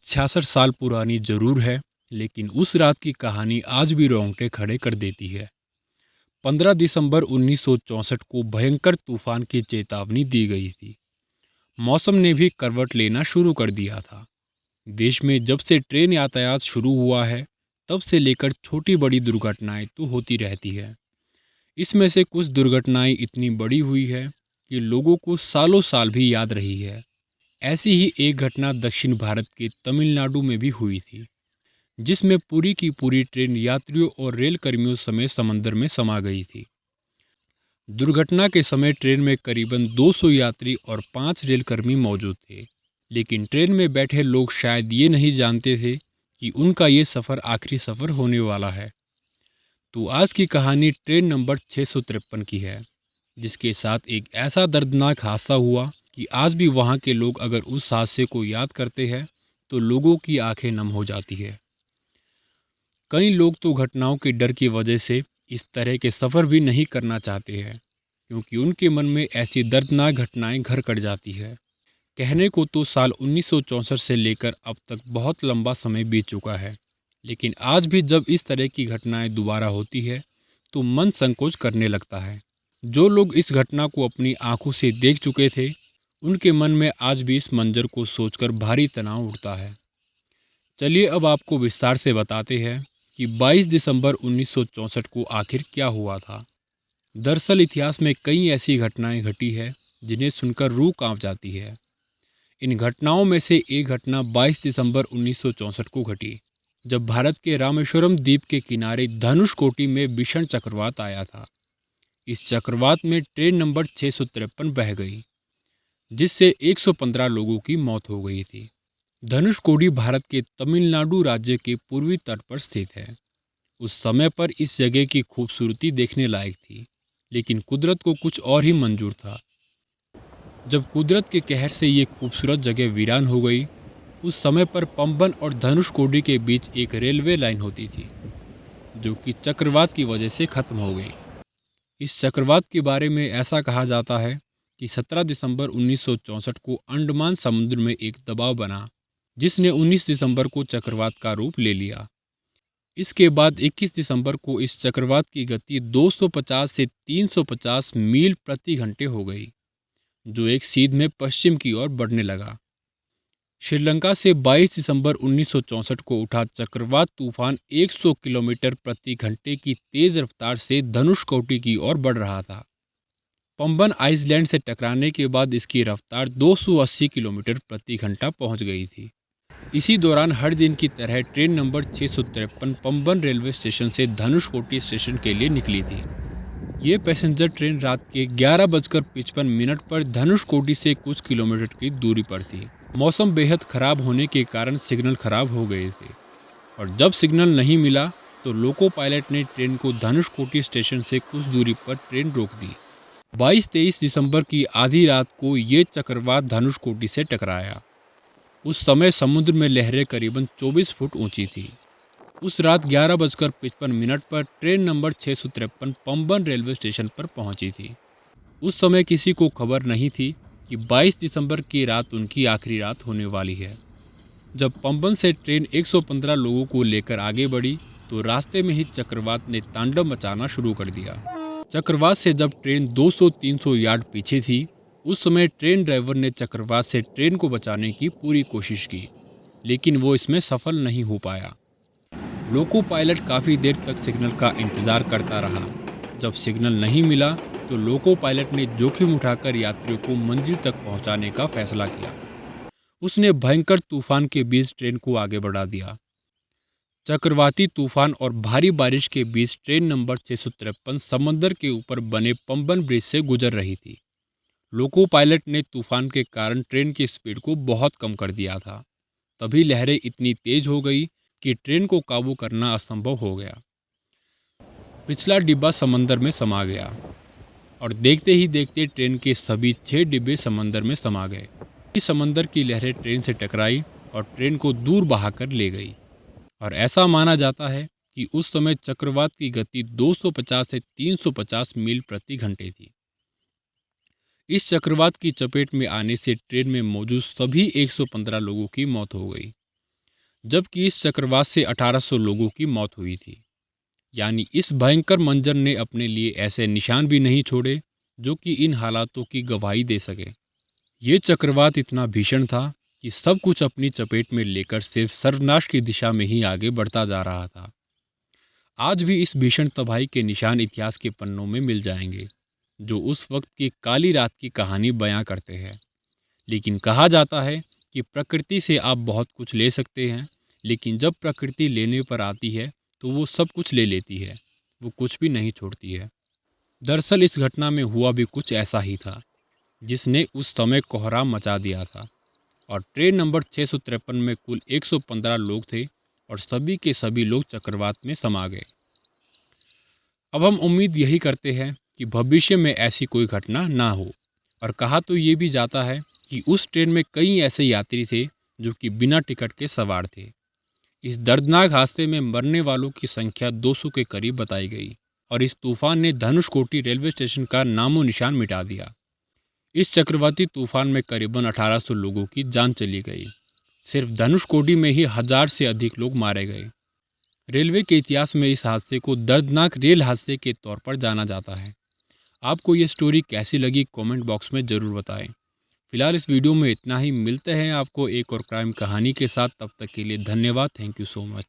66 साल पुरानी जरूर है, लेकिन उस रात की कहानी आज भी रोंगटे खड़े कर देती है। 15 दिसंबर 1964 को भयंकर तूफान की चेतावनी दी गई थी। मौसम ने भी करवट लेना शुरू कर दिया था। देश में जब से ट्रेन यातायात शुरू हुआ है, तब से लेकर छोटी बड़ी दुर्घटनाएं तो होती रहती है। इसमें से कुछ दुर्घटनाएं इतनी बड़ी हुई है कि लोगों को सालों साल भी याद रही है। ऐसी ही एक घटना दक्षिण भारत के तमिलनाडु में भी हुई थी, जिसमें पूरी की पूरी ट्रेन यात्रियों और रेल कर्मियों समेत समंदर में समा गई थी। दुर्घटना के समय ट्रेन में करीबन 200 यात्री और 5 रेलकर्मी मौजूद थे, लेकिन ट्रेन में बैठे लोग शायद ये नहीं जानते थे कि उनका ये सफ़र आखिरी सफ़र होने वाला है। तो आज की कहानी ट्रेन नंबर 653 की है, जिसके साथ एक ऐसा दर्दनाक हादसा हुआ कि आज भी वहाँ के लोग अगर उस हादसे को याद करते हैं तो लोगों की आंखें नम हो जाती है। कई लोग तो घटनाओं के डर की वजह से इस तरह के सफ़र भी नहीं करना चाहते हैं, क्योंकि उनके मन में ऐसी दर्दनाक घटनाएं घर कर जाती है। कहने को तो साल 1964 से लेकर अब तक बहुत लंबा समय बीत चुका है, लेकिन आज भी जब इस तरह की घटनाएं दोबारा होती है तो मन संकोच करने लगता है। जो लोग इस घटना को अपनी आंखों से देख चुके थे, उनके मन में आज भी इस मंजर को सोचकर भारी तनाव उठता है। चलिए अब आपको विस्तार से बताते हैं कि 22 दिसंबर 1964 को आखिर क्या हुआ था। दरअसल इतिहास में कई ऐसी घटनाएं घटी है जिन्हें सुनकर रूह कांप जाती है। इन घटनाओं में से एक घटना 22 दिसंबर 1964 को घटी, जब भारत के रामेश्वरम द्वीप के किनारे धनुषकोटी में भीषण चक्रवात आया था। इस चक्रवात में ट्रेन नंबर 653 बह गई, जिससे 115 लोगों की मौत हो गई थी। धनुषकोडी भारत के तमिलनाडु राज्य के पूर्वी तट पर स्थित है। उस समय पर इस जगह की खूबसूरती देखने लायक थी, लेकिन कुदरत को कुछ और ही मंजूर था। जब कुदरत के कहर से ये खूबसूरत जगह वीरान हो गई, उस समय पर पंबन और धनुषकोडी के बीच एक रेलवे लाइन होती थी, जो कि चक्रवात की वजह से खत्म हो गई। इस चक्रवात के बारे में ऐसा कहा जाता है कि 17 दिसंबर 1964 को अंडमान समुद्र में एक दबाव बना, जिसने 19 दिसंबर को चक्रवात का रूप ले लिया। इसके बाद 21 दिसंबर को इस चक्रवात की गति 250 से 350 मील प्रति घंटे हो गई, जो एक सीध में पश्चिम की ओर बढ़ने लगा। श्रीलंका से 22 दिसंबर 1964 को उठा चक्रवात तूफान 100 किलोमीटर प्रति घंटे की तेज रफ्तार से धनुषकोटी की ओर बढ़ रहा था। पंबन आइसलैंड से टकराने के बाद इसकी रफ्तार 280 किलोमीटर प्रति घंटा पहुंच गई थी। इसी दौरान हर दिन की तरह train number 653 Pamban railway station से धनुषकोटी स्टेशन के लिए निकली थी। ये पैसेंजर ट्रेन रात के 11:55 पर धनुषकोटी से कुछ किलोमीटर की दूरी पर थी। मौसम बेहद खराब होने के कारण सिग्नल खराब हो गए थे, और जब सिग्नल नहीं मिला तो लोको पायलट ने ट्रेन को धनुषकोटी स्टेशन से कुछ दूरी पर ट्रेन रोक दी। 22-23 दिसंबर की आधी रात को ये चक्रवात धनुषकोटी से टकराया। उस समय समुद्र में लहरें करीबन 24 फुट ऊंची थी। उस रात 11:55 पर train number 653 Pamban railway station पर पहुंची थी। उस समय किसी को खबर नहीं थी कि 22 दिसंबर की रात उनकी आखिरी रात होने वाली है। जब पंबन से ट्रेन 115 लोगों को लेकर आगे बढ़ी तो रास्ते में ही चक्रवात ने तांडव मचाना शुरू कर दिया। चक्रवात से जब ट्रेन 200-300 यार्ड पीछे थी, उस समय ट्रेन ड्राइवर ने चक्रवात से ट्रेन को बचाने की पूरी कोशिश की, लेकिन वो इसमें सफल नहीं हो पाया। लोको पायलट काफ़ी देर तक सिग्नल का इंतज़ार करता रहा। जब सिग्नल नहीं मिला तो लोको पायलट ने जोखिम उठाकर यात्रियों को मंजिल तक पहुंचाने का फैसला किया। उसने भयंकर तूफान के बीच ट्रेन को आगे बढ़ा दिया। चक्रवाती तूफान और भारी बारिश के बीच ट्रेन नंबर 653 समंदर के ऊपर बने पंबन ब्रिज से गुजर रही थी। लोको पायलट ने तूफान के कारण ट्रेन की स्पीड को बहुत कम कर दिया था। तभी लहरें इतनी तेज हो गई कि ट्रेन को काबू करना असंभव हो गया। पिछला डिब्बा समंदर में समा गया, और देखते ही देखते ट्रेन के सभी 6 डिब्बे समंदर में समा गए। इस समंदर की लहरें ट्रेन से टकराई और ट्रेन को दूर बहाकर ले गई। और ऐसा माना जाता है कि उस समय चक्रवात की गति 250 से 350 मील प्रति घंटे थी। इस चक्रवात की चपेट में आने से ट्रेन में मौजूद सभी 115 लोगों की मौत हो गई। जबकि इस चक्रवात से 1800 लोगों की मौत हुई थी। यानी इस भयंकर मंजर ने अपने लिए ऐसे निशान भी नहीं छोड़े जो कि इन हालातों की गवाही दे सके। ये चक्रवात इतना भीषण था कि सब कुछ अपनी चपेट में लेकर सिर्फ सर्वनाश की दिशा में ही आगे बढ़ता जा रहा था। आज भी इस भीषण तबाही के निशान इतिहास के पन्नों में मिल जाएंगे, जो उस वक्त की काली रात की कहानी बयां करते हैं। लेकिन कहा जाता है कि प्रकृति से आप बहुत कुछ ले सकते हैं, लेकिन जब प्रकृति लेने पर आती है तो वो सब कुछ ले लेती है, वो कुछ भी नहीं छोड़ती है। दरअसल इस घटना में हुआ भी कुछ ऐसा ही था, जिसने उस समय कोहराम मचा दिया था। और ट्रेन नंबर 653 में कुल 115 लोग थे और सभी के सभी लोग चक्रवात में समा गए। अब हम उम्मीद यही करते हैं कि भविष्य में ऐसी कोई घटना ना हो। और कहा तो ये भी जाता है कि उस ट्रेन में कई ऐसे यात्री थे जो कि बिना टिकट के सवार थे। इस दर्दनाक हादसे में मरने वालों की संख्या 200 के करीब बताई गई और इस तूफान ने धनुषकोटी रेलवे स्टेशन का नामो निशान मिटा दिया। इस चक्रवाती तूफान में करीबन 1800 लोगों की जान चली गई। सिर्फ धनुषकोडी में ही 1000 से अधिक लोग मारे गए। रेलवे के इतिहास में इस हादसे को दर्दनाक रेल हादसे के तौर पर जाना जाता है। आपको ये स्टोरी कैसी लगी कमेंट बॉक्स में ज़रूर बताएं। फिलहाल इस वीडियो में इतना ही। मिलते हैं आपको एक और क्राइम कहानी के साथ। तब तक के लिए धन्यवाद। Thank you so much.